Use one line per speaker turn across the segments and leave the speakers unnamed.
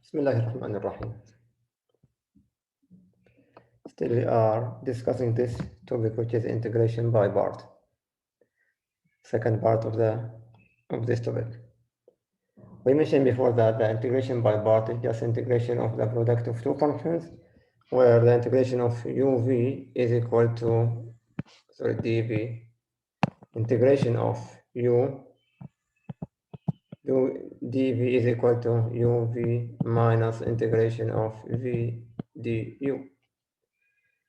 Bismillahirrahmanirrahim. Still we are discussing this topic, which is integration by part. Second part of this topic. We mentioned before that the integration by part is just integration of the product of two functions, where the integration of uv is equal to dv. Integration of dv is equal to uv minus integration of v du.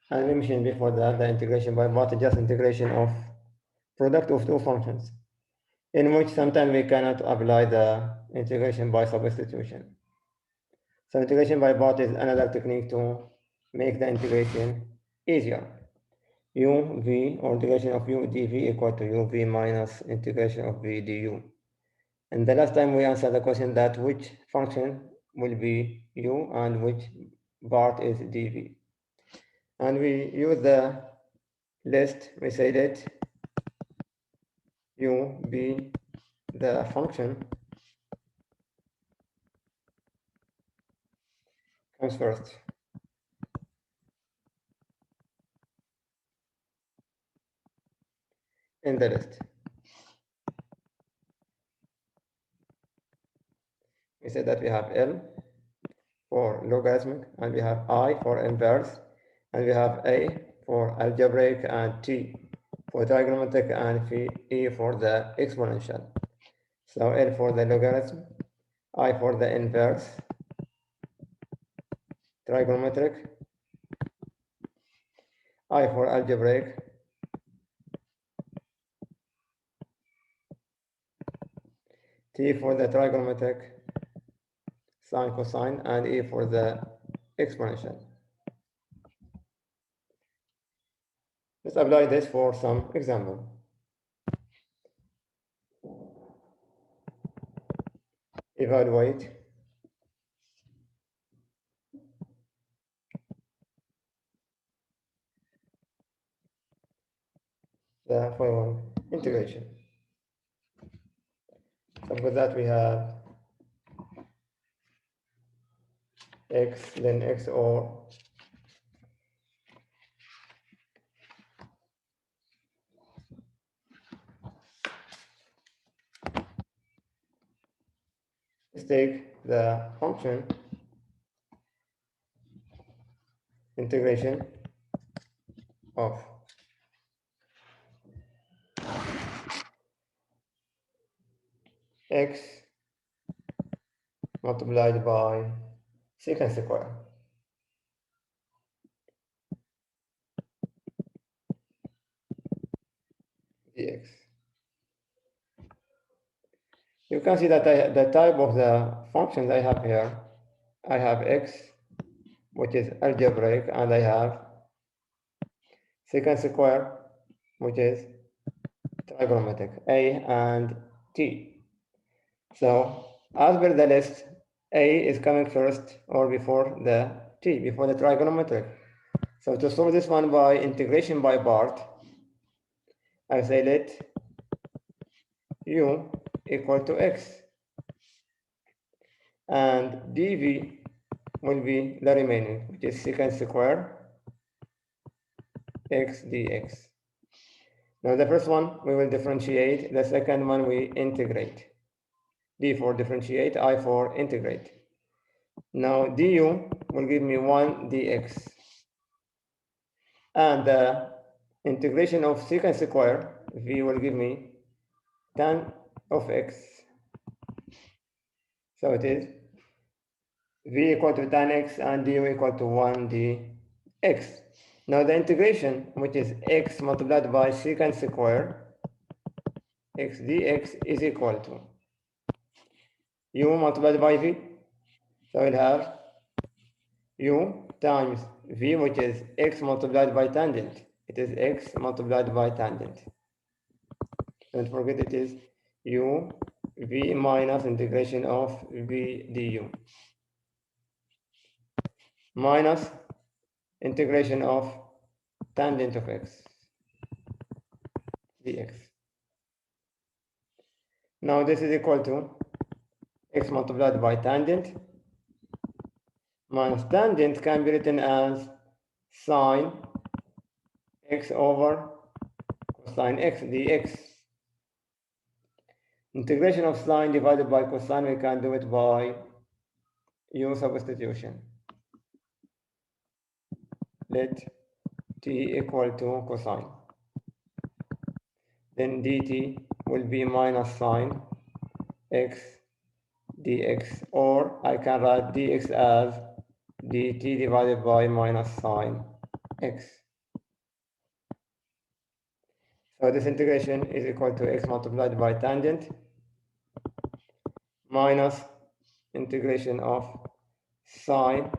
And we mentioned before that the integration by part is just integration of product of two functions, in which sometimes we cannot apply the integration by substitution. So integration by part is another technique to make the integration easier. uv, or integration of u dv, equal to uv minus integration of v du. And the last time we answered the question that which function will be u and which part is dv. And we use the list. We say that u be the function comes first. In the list, we say that we have L for logarithmic, and we have I for inverse, and we have A for algebraic, and T for trigonometric, and E for the exponential. So L for the logarithm, I for the inverse, trigonometric, I for algebraic, T for the trigonometric, sine, cosine, and E for the exponential. Let's apply this for some example. Evaluate the following integration. So for that we have x, then x, or let's take the function integration of x multiplied by secant square dx. You can see that the type of the functions I have here, I have x, which is algebraic, and I have secant square, which is trigonometric, a and t. So as per the list, a is coming first or before the t, before the trigonometric. So to solve this one by integration by part, I say let u equal to x, and dv will be the remaining, which is secant square x dx. Now the first one we will differentiate, the second one we integrate. D for differentiate, I for integrate. Now du will give me 1 dx, and the integration of secant square, v, will give me tan of x. So it is v equal to tan x and du equal to 1 dx. Now the integration, which is x multiplied by secant square x dx, is equal to u multiplied by v. So we'll have u times v, which is x multiplied by tangent. It is x multiplied by tangent. Don't forget it is u v minus integration of v du minus integration of tangent of x dx. Now this is equal to x multiplied by tangent minus tangent can be written as sine x over cosine x dx. Integration of sine divided by cosine, we can do it by u substitution. Let t equal to cosine. Then dt will be minus sine x dx, or I can write dx as dt divided by minus sine x. So this integration is equal to x multiplied by tangent minus integration of sine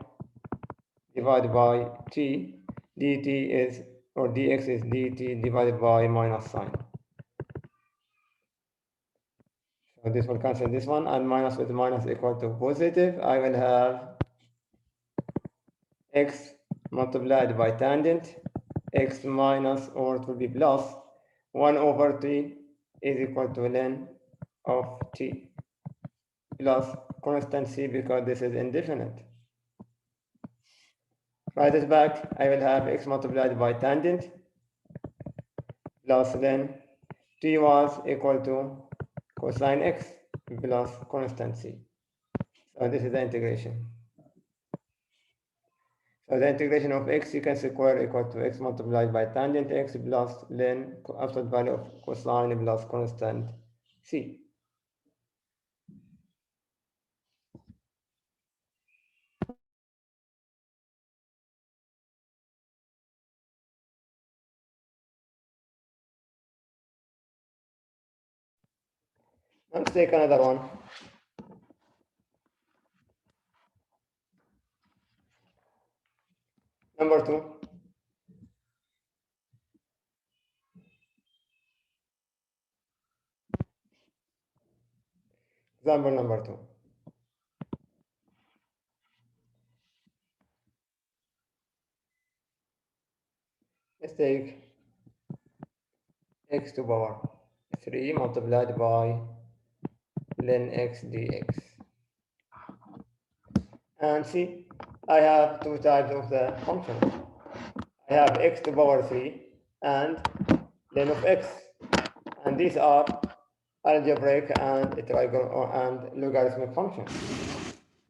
divided by t. dt is, or dx is dt divided by minus sine. So this will cancel this one, and minus with minus equal to positive. I will have x multiplied by tangent, x minus, or it will be plus 1 over t is equal to ln of t plus constant c, because this is indefinite. Write it back. I will have x multiplied by tangent plus ln t was equal to cosine x plus constant c. So this is the integration. So the integration of x secant square equal to x multiplied by tangent x plus ln absolute value of cosine plus constant c. Let's take another one. Number 2. Example number 2. Let's take x to power 3 multiplied by ln x dx. And see, I have two types of the function. I have x to power 3 and ln of x. And these are algebraic and trigonal and logarithmic functions.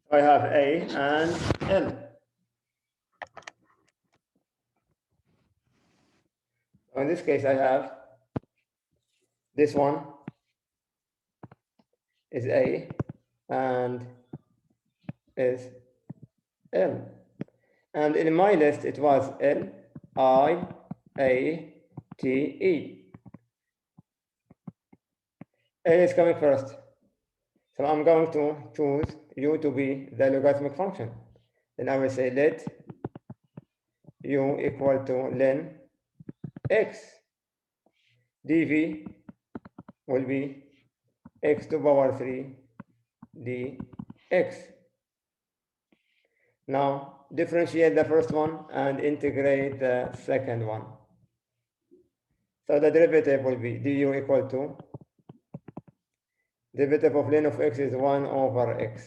I have a and l. So in this case, I have this one is a and is l. And in my list, it was L, I, A, T, E. A is coming first. So I'm going to choose u to be the logarithmic function. Then I will say let u equal to ln x. dv will be x to power 3 dx. Now differentiate the first one and integrate the second one. So the derivative will be du equal to derivative of ln of x is 1 over x.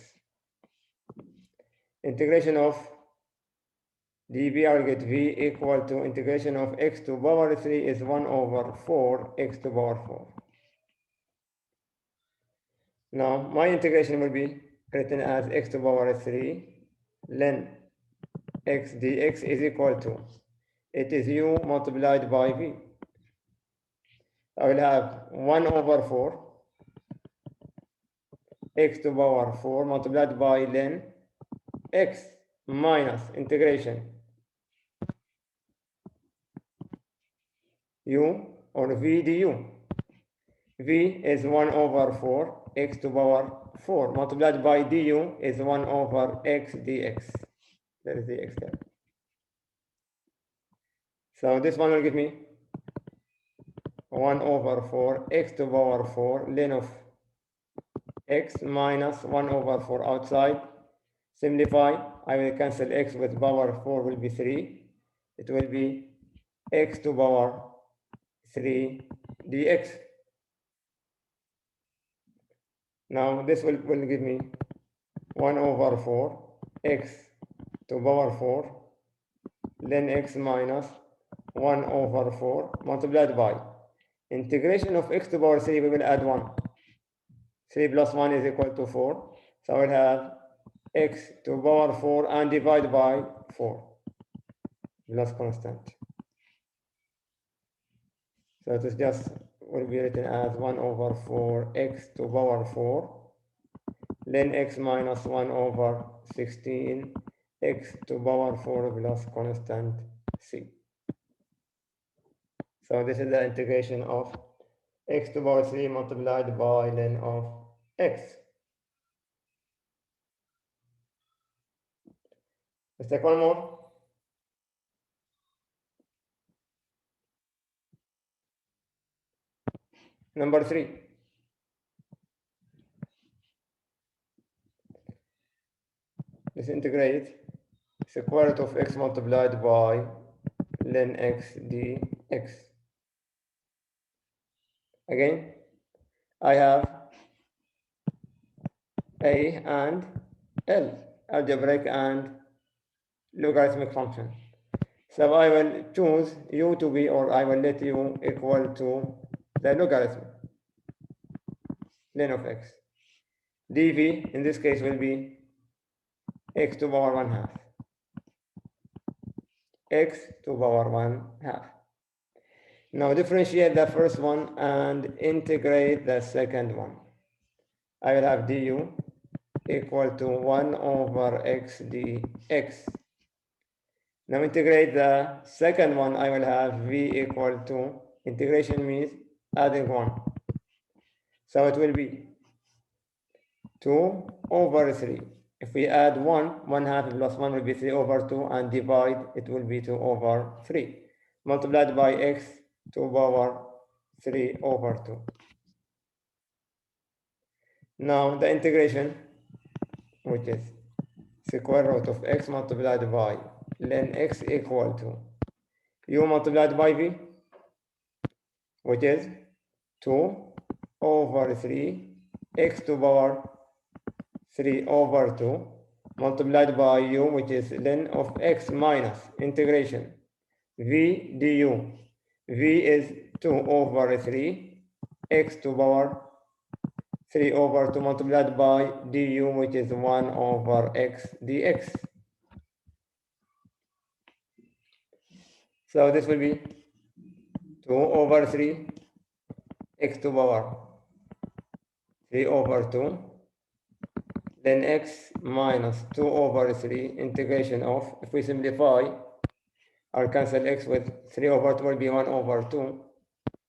Integration of dv, I get v equal to integration of x to power 3 is 1 over 4 x to power 4. Now my integration will be written as x to power 3 ln x dx is equal to, it is u multiplied by v. I will have 1 over 4 x to power 4 multiplied by ln x minus integration u or v du. v is 1 over 4 x to power 4 multiplied by du is 1 over x dx. That is the x there. So this one will give me 1 over 4 x to power 4 ln of x minus 1 over 4 outside. Simplify, I will cancel x with power 4 will be 3. It will be x to power 3 dx. Now this will give me 1 over 4 x to power 4 ln x minus 1 over 4 multiplied by integration of x to power 3, we will add 1. 3 plus 1 is equal to 4. So we'll have x to power 4 and divide by 4 plus constant. So it is just will be written as 1 over 4 x to power 4 ln x minus 1 over 16 x to power 4 plus constant c. So this is the integration of x to power 3 multiplied by ln of x. Let's take one more. Number 3. Let's integrate square root of x multiplied by ln x dx. Again, I have a and l, algebraic and logarithmic function. So I will choose u to be, or I will let u equal to the logarithm ln of x. dv in this case will be x to power 1 half. X to power 1 half. Now differentiate the first one and integrate the second one. I will have du equal to 1 over x dx. Now integrate the second one, I will have v equal to, integration means adding 1. So it will be 2 over 3. If we add 1 half plus 1 will be 3 over 2, and divide, it will be 2 over 3. Multiplied by x to power 3 over 2. Now the integration, which is square root of x multiplied by ln x equal to u multiplied by v, which is 2 over 3 x to power 3 over 2 multiplied by u, which is ln of x minus integration v du. V is 2 over 3 x to power 3 over 2 multiplied by du, which is 1 over x dx. So this will be 2 over 3 x to power 3 over 2 then x minus 2 over 3 integration of, if we simplify, I'll cancel x with 3 over 2 will be 1 over 2.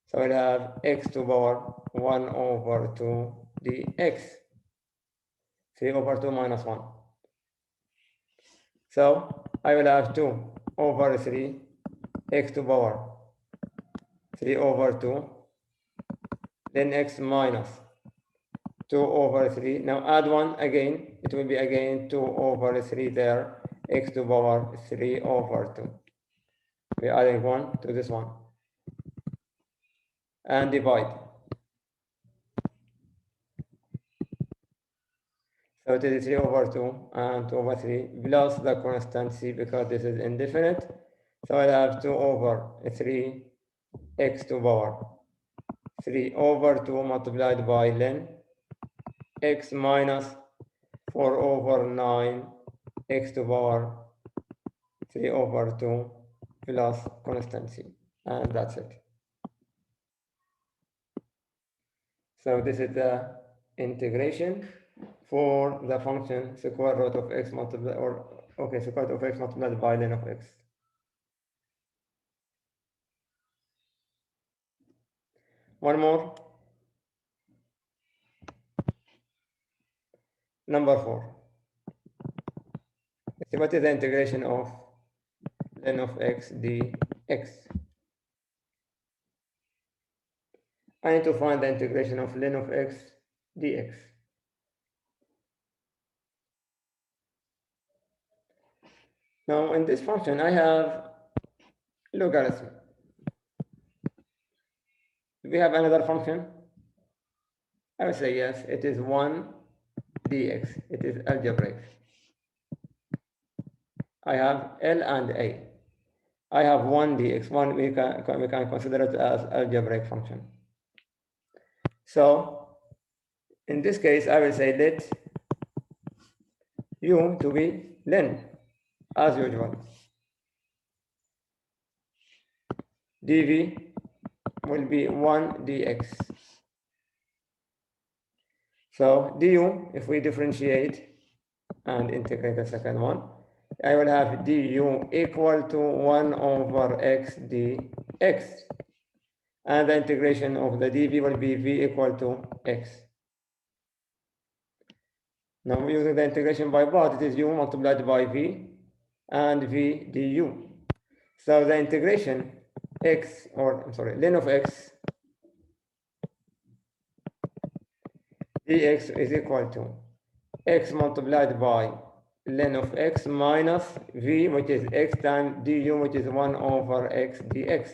So we'll have x to power 1 over 2 dx. 3 over 2 minus 1. So I will have 2 over 3 x to power 3 over 2 then x minus 2 over 3. Now add 1 again, it will be again 2 over 3 there, x to power 3 over 2. We're adding 1 to this one. And divide. So it is 3 over 2 and 2 over 3 plus the constant c because this is indefinite. So I have 2 over 3 x to power 3 over 2 multiplied by ln x minus 4 over 9 x to power 3 over 2 plus constant c, and that's it. So this is the integration for the function square root of x multiplied, or okay, square root of x multiplied by ln of x. One more. Number 4. See what is the integration of ln of x dx. I need to find the integration of ln of x dx. Now in this function I have logarithm. Do we have another function? I would say yes, it is 1 dx. It is algebraic. I have L and A. I have 1 dx, one we can consider it as algebraic function. So in this case, I will say let U to be len, as usual. dv will be 1 dx. So du, if we differentiate and integrate the second one, I will have du equal to 1 over x dx. And the integration of the dv will be v equal to x. Now we're using the integration by part, it is u multiplied by v and v du. So the integration x, or I'm sorry, len of x dx is equal to x multiplied by len of x minus v, which is x times du, which is 1 over x dx.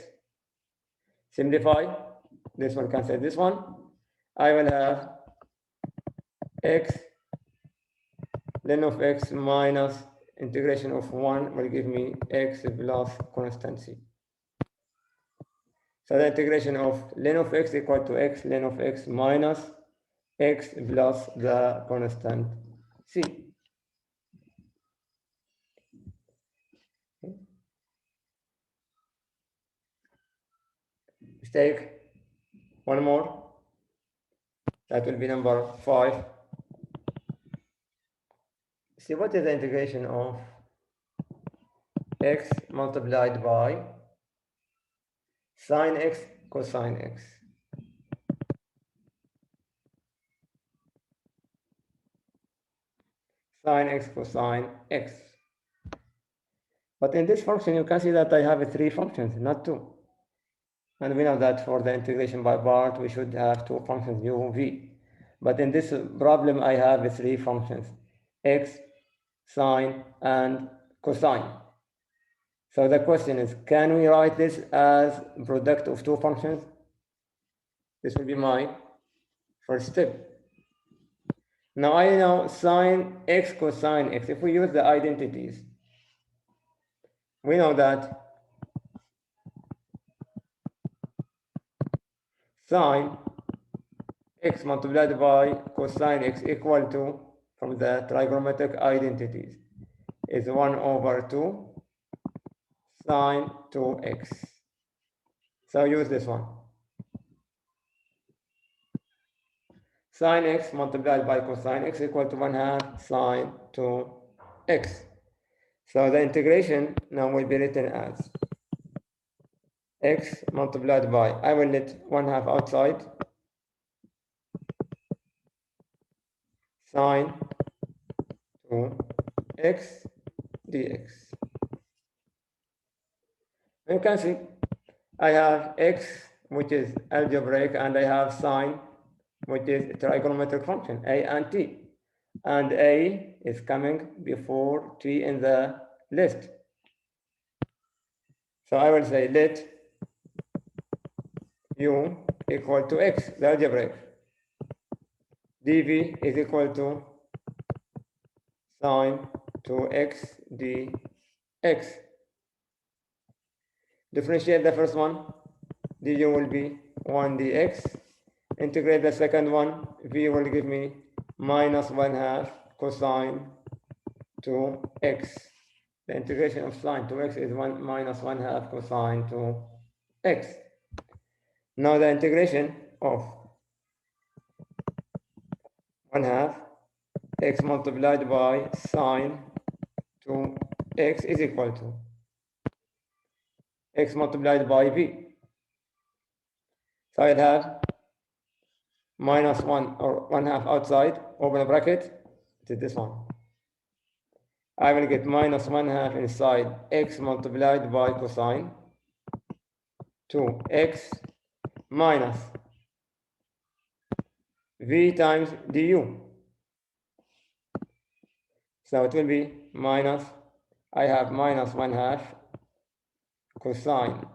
Simplify, this one cancel this one. I will have x len of x minus integration of 1 will give me x plus constant c. So the integration of len of x equal to x len of x minus x plus the constant c. Let's take one more. That will be number 5. See, what is the integration of x multiplied by sine x cosine x? Sine x cosine x. But in this function, you can see that I have 3 functions, not 2. And we know that for the integration by part, we should have 2 functions, u, v. But in this problem, I have 3 functions, x, sine, and cosine. So the question is, can we write this as product of 2 functions? This will be my first step. Now I know sine x cosine x. If we use the identities, we know that sine x multiplied by cosine x equal to, from the trigonometric identities, is 1 over 2 sine 2x. So use this one. Sine x multiplied by cosine x equal to 1/2 sine 2x. So the integration now will be written as x multiplied by, I will let 1/2 outside, sine 2x dx. You can see I have x, which is algebraic, and I have sine, which is a trigonometric function, a and t. And a is coming before t in the list. So I will say let u equal to x, the algebraic. dv is equal to sine 2x dx. Differentiate the first one, du will be 1 dx. Integrate the second one, v will give me minus 1/2 cosine 2x. The integration of sine 2x is 1 minus 1/2 cosine 2x. Now the integration of 1/2 x multiplied by sine 2x is equal to x multiplied by v. So I'll have minus 1 or 1/2 outside, open a bracket, to this one. I will get minus 1/2 inside x multiplied by cosine 2x minus v times du. So it will be minus, I have minus 1/2 cosine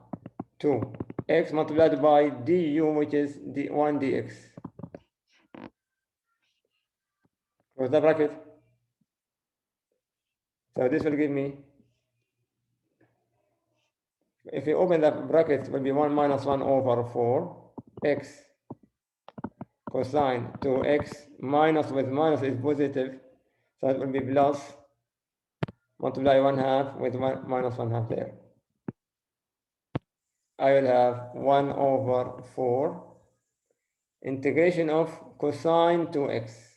2x multiplied by du, which is 1 dx. Close the bracket. So this will give me if you open the bracket, it will be 1 minus 1 over 4 x cosine 2x minus with minus is positive, so it will be plus, multiply 1/2 with minus 1/2 there. I will have 1 over 4 integration of cosine 2x.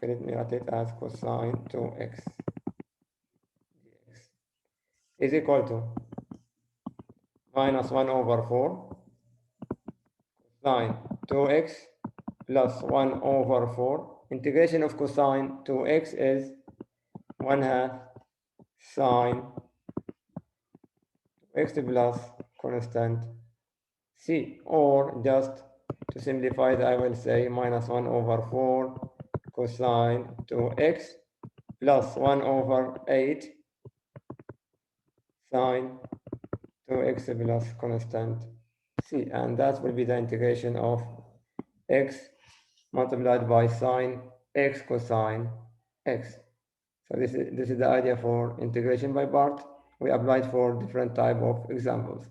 Let me write it as cosine 2x is equal to minus 1 over 4 cosine 2x plus 1 over 4. Integration of cosine 2x is 1/2 sine x plus constant c, or just to simplify it, I will say minus 1 over 4 cosine 2x plus 1 over 8 sine 2x plus constant c, and that will be the integration of x multiplied by sine x cosine x. So this is the idea for integration by part. We applied for different type of examples.